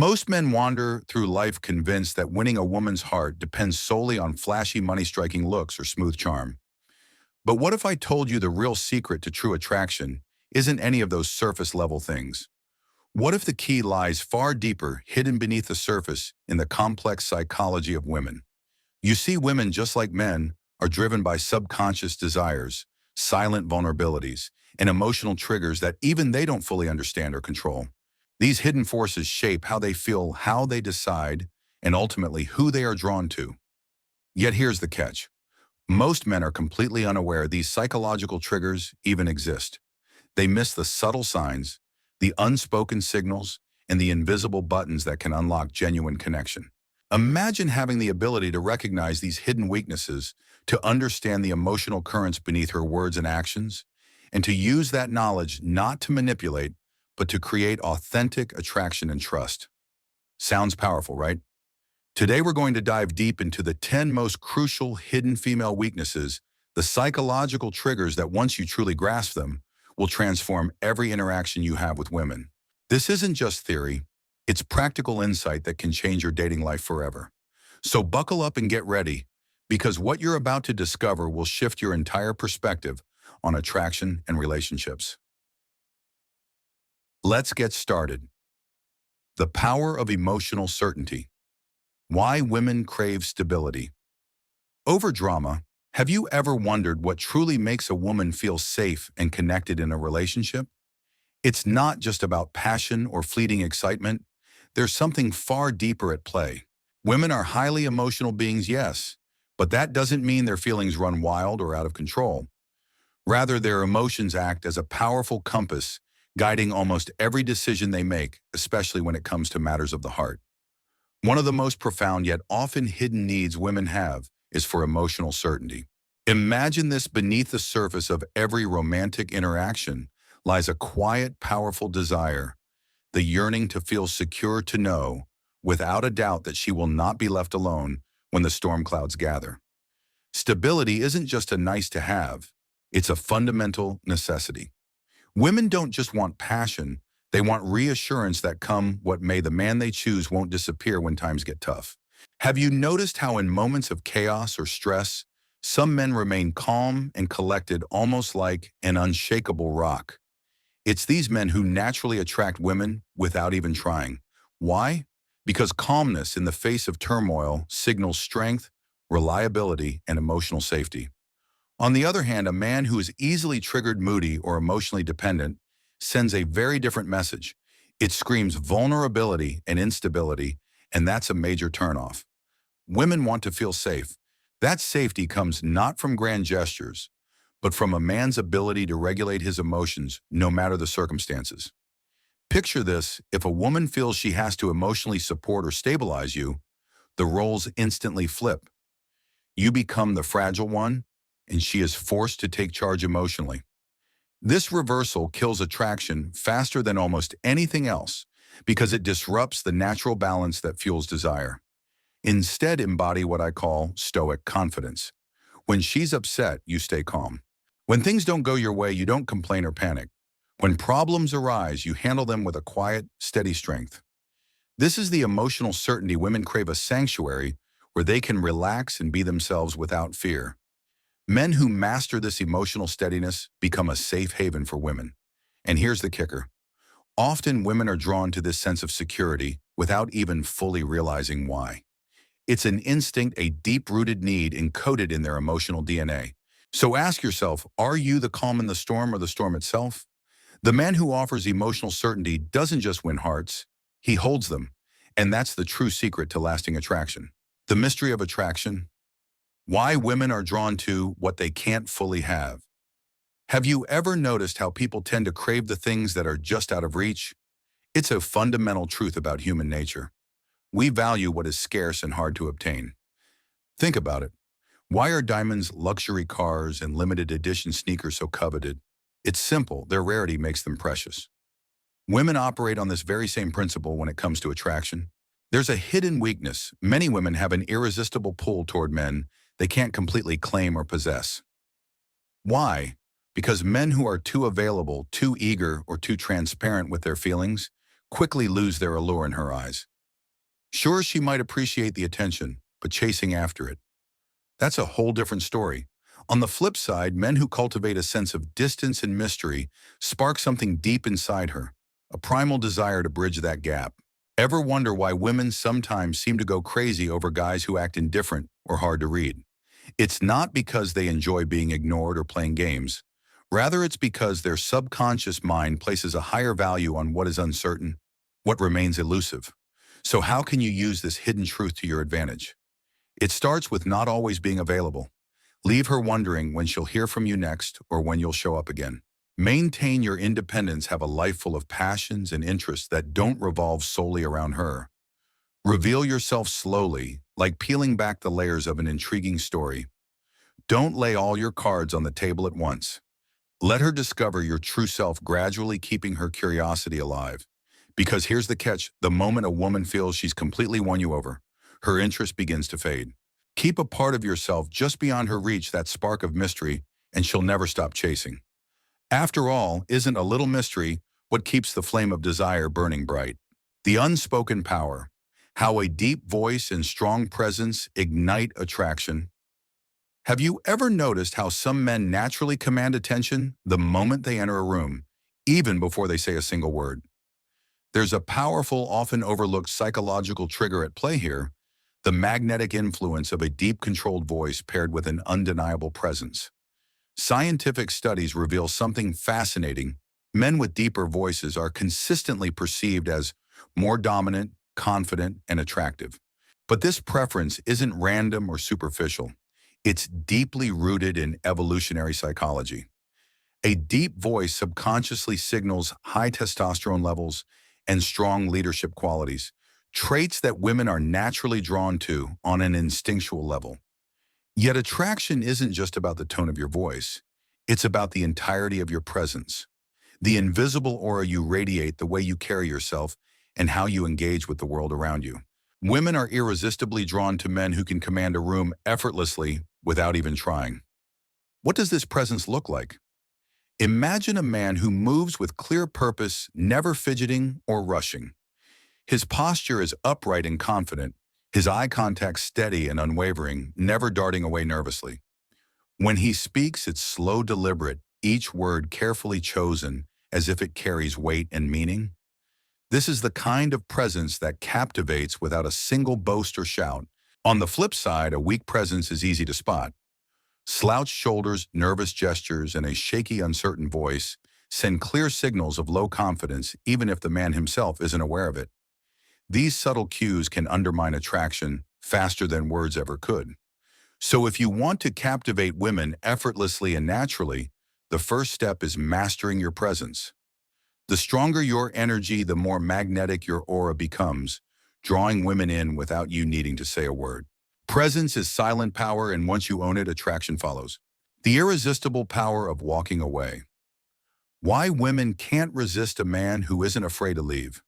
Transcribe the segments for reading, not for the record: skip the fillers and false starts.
Most men wander through life convinced that winning a woman's heart depends solely on flashy money-striking looks or smooth charm. But what if I told you the real secret to true attraction isn't any of those surface-level things? What if the key lies far deeper, hidden beneath the surface in the complex psychology of women? You see, women, just like men, are driven by subconscious desires, silent vulnerabilities, and emotional triggers that even they don't fully understand or control. These hidden forces shape how they feel, how they decide, and ultimately who they are drawn to. Yet here's the catch. Most men are completely unaware these psychological triggers even exist. They miss the subtle signs, the unspoken signals, and the invisible buttons that can unlock genuine connection. Imagine having the ability to recognize these hidden weaknesses, to understand the emotional currents beneath her words and actions, and to use that knowledge not to manipulate, but to create authentic attraction and trust. Sounds powerful, right? Today we're going to dive deep into the 10 most crucial hidden female weaknesses, the psychological triggers that once you truly grasp them, will transform every interaction you have with women. This isn't just theory, it's practical insight that can change your dating life forever. So buckle up and get ready, because what you're about to discover will shift your entire perspective on attraction and relationships. Let's get started. The power of emotional certainty. Why women crave stability. Over drama, have you ever wondered what truly makes a woman feel safe and connected in a relationship? It's not just about passion or fleeting excitement. There's something far deeper at play. Women are highly emotional beings, yes, but that doesn't mean their feelings run wild or out of control. Rather, their emotions act as a powerful compass, guiding almost every decision they make, especially when it comes to matters of the heart. One of the most profound yet often hidden needs women have is for emotional certainty. Imagine this: beneath the surface of every romantic interaction lies a quiet, powerful desire, the yearning to feel secure, to know, without a doubt, that she will not be left alone when the storm clouds gather. Stability isn't just a nice to have, it's a fundamental necessity. Women don't just want passion, they want reassurance that come what may, the man they choose won't disappear when times get tough. Have you noticed how in moments of chaos or stress, some men remain calm and collected, almost like an unshakable rock? It's these men who naturally attract women without even trying. Why? Because calmness in the face of turmoil signals strength, reliability, and emotional safety. On the other hand, a man who is easily triggered, moody, or emotionally dependent sends a very different message. It screams vulnerability and instability, and that's a major turnoff. Women want to feel safe. That safety comes not from grand gestures, but from a man's ability to regulate his emotions no matter the circumstances. Picture this: if a woman feels she has to emotionally support or stabilize you, the roles instantly flip. You become the fragile one, and she is forced to take charge emotionally. This reversal kills attraction faster than almost anything else because it disrupts the natural balance that fuels desire. Instead, embody what I call stoic confidence. When she's upset, you stay calm. When things don't go your way, you don't complain or panic. When problems arise, you handle them with a quiet, steady strength. This is the emotional certainty women crave: a sanctuary where they can relax and be themselves without fear. Men who master this emotional steadiness become a safe haven for women. And here's the kicker. Often women are drawn to this sense of security without even fully realizing why. It's an instinct, a deep-rooted need encoded in their emotional DNA. So ask yourself, are you the calm in the storm or the storm itself? The man who offers emotional certainty doesn't just win hearts, he holds them. And that's the true secret to lasting attraction. The mystery of attraction. Why women are drawn to what they can't fully have. Have you ever noticed how people tend to crave the things that are just out of reach? It's a fundamental truth about human nature. We value what is scarce and hard to obtain. Think about it. Why are diamonds, luxury cars, and limited edition sneakers so coveted? It's simple: their rarity makes them precious. Women operate on this very same principle when it comes to attraction. There's a hidden weakness. Many women have an irresistible pull toward men they can't completely claim or possess. Why? Because men who are too available, too eager, or too transparent with their feelings quickly lose their allure in her eyes. Sure, she might appreciate the attention, but chasing after it, that's a whole different story. On the flip side, men who cultivate a sense of distance and mystery spark something deep inside her, a primal desire to bridge that gap. Ever wonder why women sometimes seem to go crazy over guys who act indifferent or hard to read? It's not because they enjoy being ignored or playing games. Rather, it's because their subconscious mind places a higher value on what is uncertain, what remains elusive. So how can you use this hidden truth to your advantage? It starts with not always being available. Leave her wondering when she'll hear from you next or when you'll show up again. Maintain your independence, have a life full of passions and interests that don't revolve solely around her. Reveal yourself slowly, like peeling back the layers of an intriguing story. Don't lay all your cards on the table at once. Let her discover your true self, gradually keeping her curiosity alive. Because here's the catch, the moment a woman feels she's completely won you over, her interest begins to fade. Keep a part of yourself just beyond her reach, that spark of mystery, and she'll never stop chasing. After all, isn't a little mystery what keeps the flame of desire burning bright? The unspoken power, how a deep voice and strong presence ignite attraction. Have you ever noticed how some men naturally command attention the moment they enter a room, even before they say a single word? There's a powerful, often overlooked psychological trigger at play here, the magnetic influence of a deep controlled voice paired with an undeniable presence. Scientific studies reveal something fascinating. Men with deeper voices are consistently perceived as more dominant, confident, and attractive. But this preference isn't random or superficial. It's deeply rooted in evolutionary psychology. A deep voice subconsciously signals high testosterone levels and strong leadership qualities, traits that women are naturally drawn to on an instinctual level. Yet attraction isn't just about the tone of your voice. It's about the entirety of your presence, the invisible aura you radiate, the way you carry yourself, and how you engage with the world around you. Women are irresistibly drawn to men who can command a room effortlessly without even trying. What does this presence look like? Imagine a man who moves with clear purpose, never fidgeting or rushing. His posture is upright and confident, his eye contact steady and unwavering, never darting away nervously. When he speaks, it's slow, deliberate, each word carefully chosen, as if it carries weight and meaning. This is the kind of presence that captivates without a single boast or shout. On the flip side, a weak presence is easy to spot. Slouched shoulders, nervous gestures, and a shaky, uncertain voice send clear signals of low confidence, even if the man himself isn't aware of it. These subtle cues can undermine attraction faster than words ever could. So if you want to captivate women effortlessly and naturally, the first step is mastering your presence. The stronger your energy, the more magnetic your aura becomes, drawing women in without you needing to say a word. Presence is silent power, and once you own it, attraction follows. The irresistible power of walking away. Why women can't resist a man who isn't afraid to leave.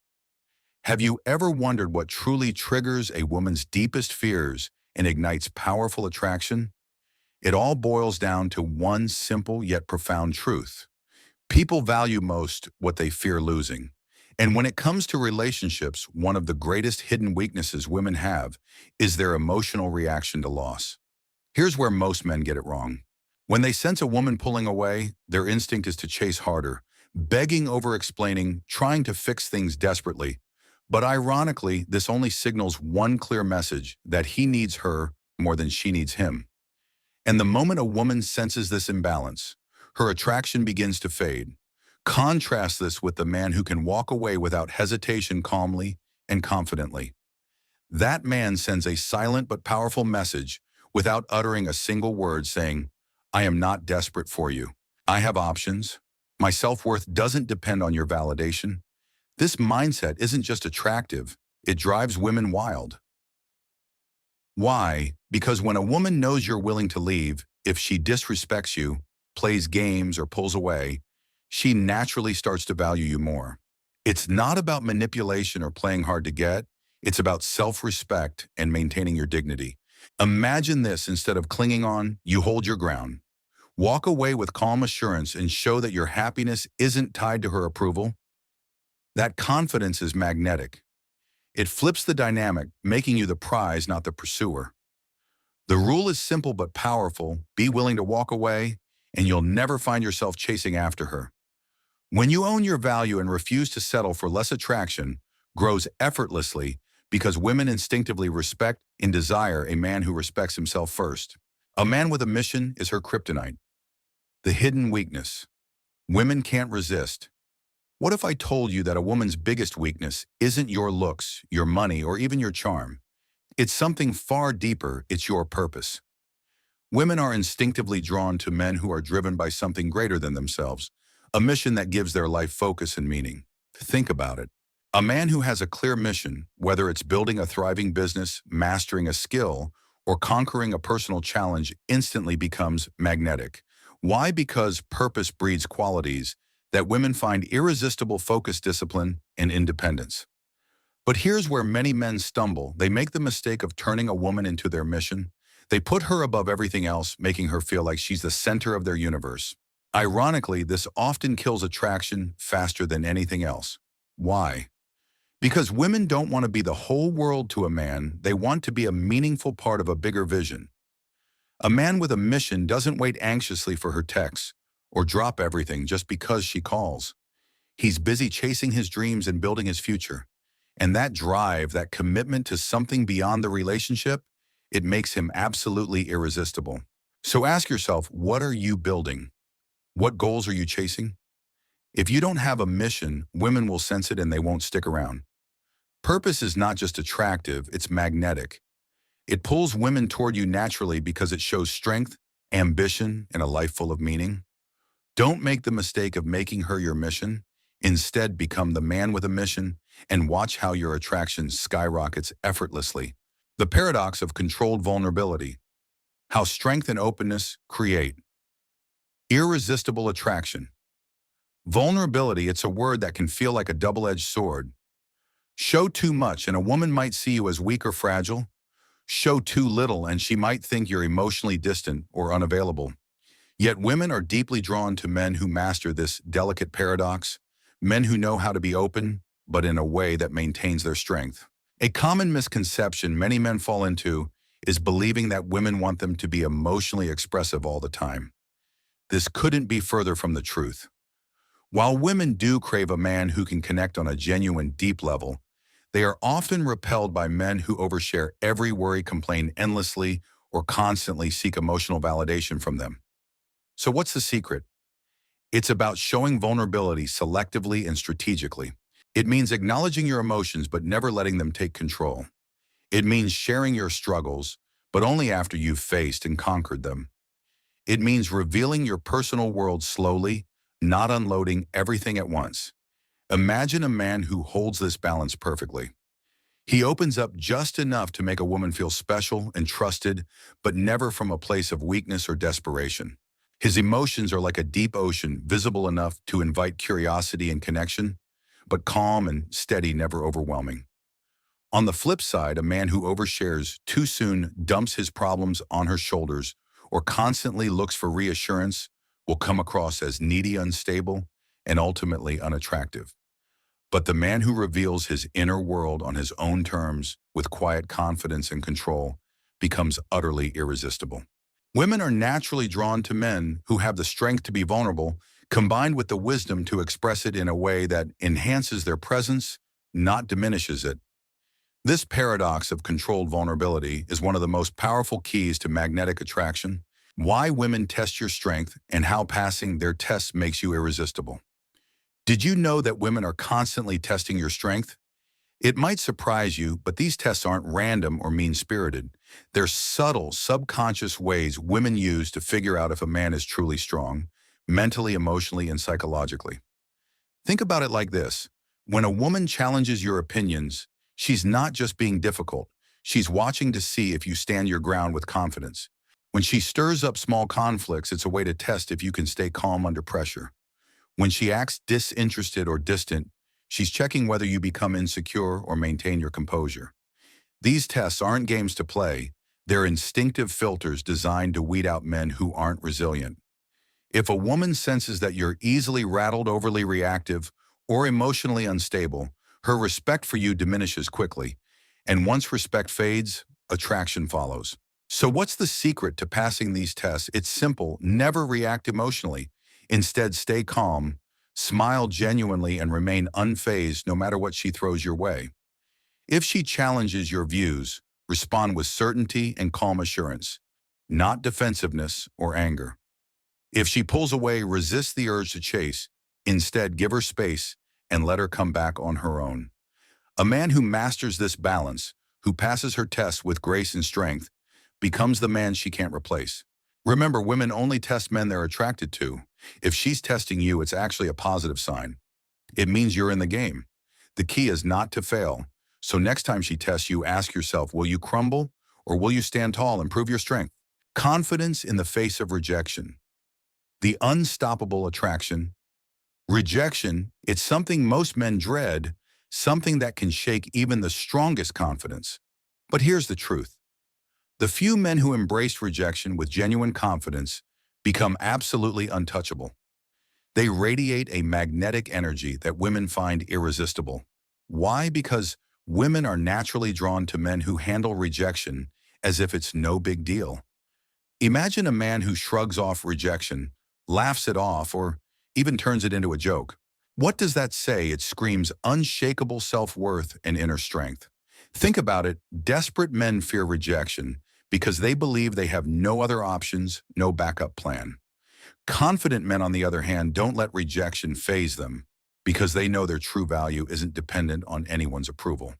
Have you ever wondered what truly triggers a woman's deepest fears and ignites powerful attraction? It all boils down to one simple yet profound truth. People value most what they fear losing. And when it comes to relationships, one of the greatest hidden weaknesses women have is their emotional reaction to loss. Here's where most men get it wrong. When they sense a woman pulling away, their instinct is to chase harder, begging, over-explaining, trying to fix things desperately. But ironically, this only signals one clear message, that he needs her more than she needs him. And the moment a woman senses this imbalance, her attraction begins to fade. Contrast this with the man who can walk away without hesitation, calmly and confidently. That man sends a silent but powerful message without uttering a single word, saying, "I am not desperate for you. I have options. My self-worth doesn't depend on your validation." This mindset isn't just attractive, it drives women wild. Why? Because when a woman knows you're willing to leave, if she disrespects you, plays games, or pulls away, she naturally starts to value you more. It's not about manipulation or playing hard to get, it's about self-respect and maintaining your dignity. Imagine this: instead of clinging on, you hold your ground. Walk away with calm assurance and show that your happiness isn't tied to her approval. That confidence is magnetic. It flips the dynamic, making you the prize, not the pursuer. The rule is simple but powerful. Be willing to walk away, and you'll never find yourself chasing after her. When you own your value and refuse to settle for less, attraction grows effortlessly because women instinctively respect and desire a man who respects himself first. A man with a mission is her kryptonite. The hidden weakness. Women can't resist. What if I told you that a woman's biggest weakness isn't your looks, your money, or even your charm? It's something far deeper. It's your purpose. Women are instinctively drawn to men who are driven by something greater than themselves, a mission that gives their life focus and meaning. Think about it. A man who has a clear mission, whether it's building a thriving business, mastering a skill, or conquering a personal challenge, instantly becomes magnetic. Why? Because purpose breeds qualities that women find irresistible: focus, discipline, and independence. But here's where many men stumble. They make the mistake of turning a woman into their mission. They put her above everything else, making her feel like she's the center of their universe. Ironically, this often kills attraction faster than anything else. Why? Because women don't want to be the whole world to a man. They want to be a meaningful part of a bigger vision. A man with a mission doesn't wait anxiously for her texts or drop everything just because she calls. He's busy chasing his dreams and building his future. And that drive, that commitment to something beyond the relationship, it makes him absolutely irresistible. So ask yourself, what are you building? What goals are you chasing? If you don't have a mission, women will sense it and they won't stick around. Purpose is not just attractive, it's magnetic. It pulls women toward you naturally because it shows strength, ambition, and a life full of meaning. Don't make the mistake of making her your mission. Instead, become the man with a mission and watch how your attraction skyrockets effortlessly. The paradox of controlled vulnerability. How strength and openness create irresistible attraction. Vulnerability, it's a word that can feel like a double-edged sword. Show too much and a woman might see you as weak or fragile. Show too little and she might think you're emotionally distant or unavailable. Yet women are deeply drawn to men who master this delicate paradox, men who know how to be open, but in a way that maintains their strength. A common misconception many men fall into is believing that women want them to be emotionally expressive all the time. This couldn't be further from the truth. While women do crave a man who can connect on a genuine, deep level, they are often repelled by men who overshare every worry, complain endlessly, or constantly seek emotional validation from them. So what's the secret? It's about showing vulnerability selectively and strategically. It means acknowledging your emotions but never letting them take control. It means sharing your struggles, but only after you've faced and conquered them. It means revealing your personal world slowly, not unloading everything at once. Imagine a man who holds this balance perfectly. He opens up just enough to make a woman feel special and trusted, but never from a place of weakness or desperation. His emotions are like a deep ocean, visible enough to invite curiosity and connection, but calm and steady, never overwhelming. On the flip side, a man who overshares too soon, dumps his problems on her shoulders, or constantly looks for reassurance will come across as needy, unstable, and ultimately unattractive. But the man who reveals his inner world on his own terms with quiet confidence and control becomes utterly irresistible. Women are naturally drawn to men who have the strength to be vulnerable, combined with the wisdom to express it in a way that enhances their presence, not diminishes it. This paradox of controlled vulnerability is one of the most powerful keys to magnetic attraction. Why women test your strength and how passing their tests makes you irresistible. Did you know that women are constantly testing your strength? It might surprise you, but these tests aren't random or mean-spirited. They're subtle, subconscious ways women use to figure out if a man is truly strong, mentally, emotionally, and psychologically. Think about it like this. When a woman challenges your opinions, she's not just being difficult. She's watching to see if you stand your ground with confidence. When she stirs up small conflicts, it's a way to test if you can stay calm under pressure. When she acts disinterested or distant, she's checking whether you become insecure or maintain your composure. These tests aren't games to play. They're instinctive filters designed to weed out men who aren't resilient. If a woman senses that you're easily rattled, overly reactive, or emotionally unstable, her respect for you diminishes quickly. And once respect fades, attraction follows. So what's the secret to passing these tests? It's simple. Never react emotionally. Instead, stay calm, smile genuinely, and remain unfazed no matter what she throws your way. If she challenges your views, respond with certainty and calm assurance, not defensiveness or anger. If she pulls away, resist the urge to chase. Instead, give her space and let her come back on her own. A man who masters this balance, who passes her tests with grace and strength, becomes the man she can't replace. Remember, women only test men they're attracted to. If she's testing you, it's actually a positive sign. It means you're in the game. The key is not to fail. So next time she tests you, ask yourself, will you crumble or will you stand tall and prove your strength? Confidence in the face of rejection. The unstoppable attraction. Rejection, it's something most men dread, something that can shake even the strongest confidence. But here's the truth. The few men who embraced rejection with genuine confidence become absolutely untouchable. They radiate a magnetic energy that women find irresistible. Why? Because women are naturally drawn to men who handle rejection as if it's no big deal. Imagine a man who shrugs off rejection, laughs it off, or even turns it into a joke. What does that say? It screams unshakable self-worth and inner strength. Think about it. Desperate men fear rejection because they believe they have no other options, no backup plan. Confident men, on the other hand, don't let rejection faze them because they know their true value isn't dependent on anyone's approval.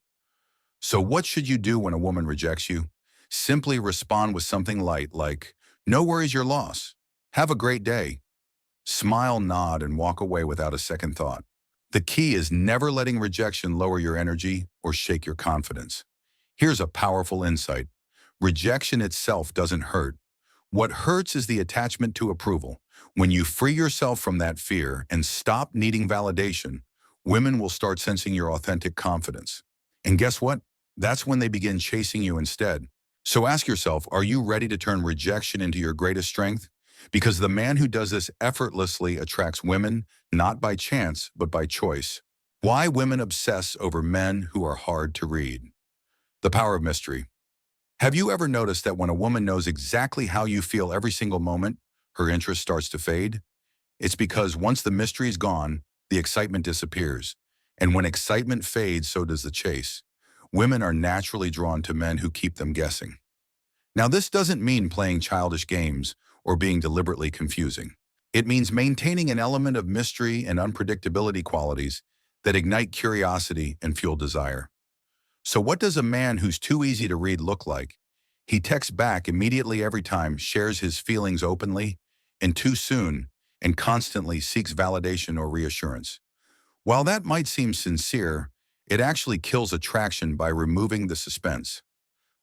So what should you do when a woman rejects you? Simply respond with something light like, "No worries, your loss. Have a great day." Smile, nod, and walk away without a second thought. The key is never letting rejection lower your energy or shake your confidence. Here's a powerful insight. Rejection itself doesn't hurt. What hurts is the attachment to approval. When you free yourself from that fear and stop needing validation, women will start sensing your authentic confidence. And guess what? That's when they begin chasing you instead. So ask yourself, are you ready to turn rejection into your greatest strength? Because the man who does this effortlessly attracts women, not by chance, but by choice. Why women obsess over men who are hard to read. The power of mystery. Have you ever noticed that when a woman knows exactly how you feel every single moment, her interest starts to fade? It's because once the mystery is gone, the excitement disappears. And when excitement fades, so does the chase. Women are naturally drawn to men who keep them guessing. Now, this doesn't mean playing childish games or being deliberately confusing. It means maintaining an element of mystery and unpredictability qualities that ignite curiosity and fuel desire. So what does a man who's too easy to read look like? He texts back immediately every time, shares his feelings openly, and too soon, and constantly seeks validation or reassurance. While that might seem sincere, it actually kills attraction by removing the suspense.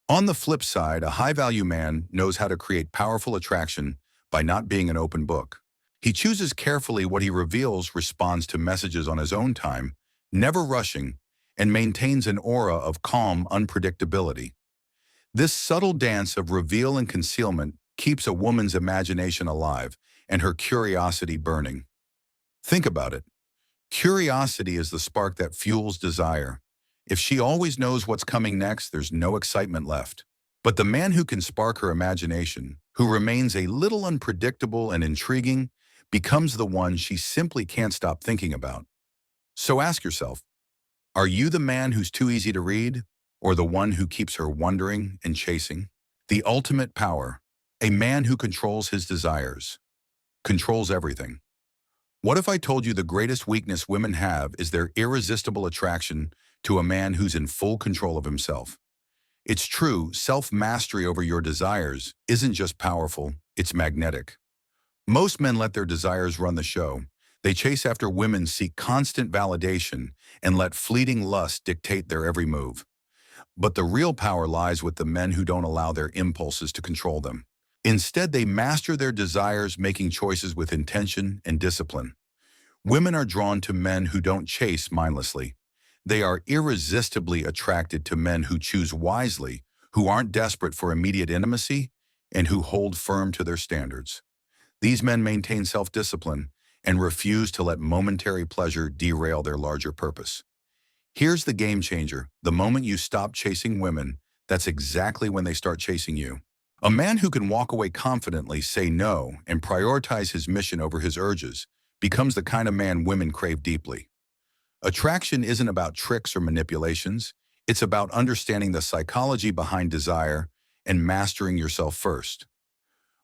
On the flip side, a high-value man knows how to create powerful attraction by not being an open book. He chooses carefully what he reveals, responds to messages on his own time, never rushing, and maintains an aura of calm unpredictability. This subtle dance of reveal and concealment keeps a woman's imagination alive and her curiosity burning. Think about it. Curiosity is the spark that fuels desire. If she always knows what's coming next, there's no excitement left. But the man who can spark her imagination, who remains a little unpredictable and intriguing, becomes the one she simply can't stop thinking about. So ask yourself, are you the man who's too easy to read, or the one who keeps her wondering and chasing? The ultimate power, a man who controls his desires, controls everything. What if I told you the greatest weakness women have is their irresistible attraction to a man who's in full control of himself? It's true, self-mastery over your desires isn't just powerful, it's magnetic. Most men let their desires run the show. They chase after women, seek constant validation, and let fleeting lust dictate their every move. But the real power lies with the men who don't allow their impulses to control them. Instead, they master their desires, making choices with intention and discipline. Women are drawn to men who don't chase mindlessly. They are irresistibly attracted to men who choose wisely, who aren't desperate for immediate intimacy, and who hold firm to their standards. These men maintain self-discipline, and refuse to let momentary pleasure derail their larger purpose. Here's the game changer. The moment you stop chasing women, that's exactly when they start chasing you. A man who can walk away confidently, say no, and prioritize his mission over his urges becomes the kind of man women crave deeply. Attraction isn't about tricks or manipulations. It's about understanding the psychology behind desire and mastering yourself first.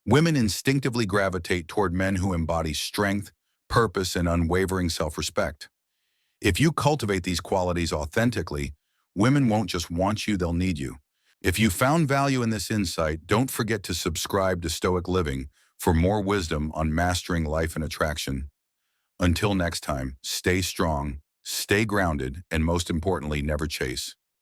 Women instinctively gravitate toward men who embody strength, purpose, and unwavering self-respect. If you cultivate these qualities authentically, women won't just want you, they'll need you. If you found value in this insight, don't forget to subscribe to Stoic Living for more wisdom on mastering life and attraction. Until next time, stay strong, stay grounded, and most importantly, never chase.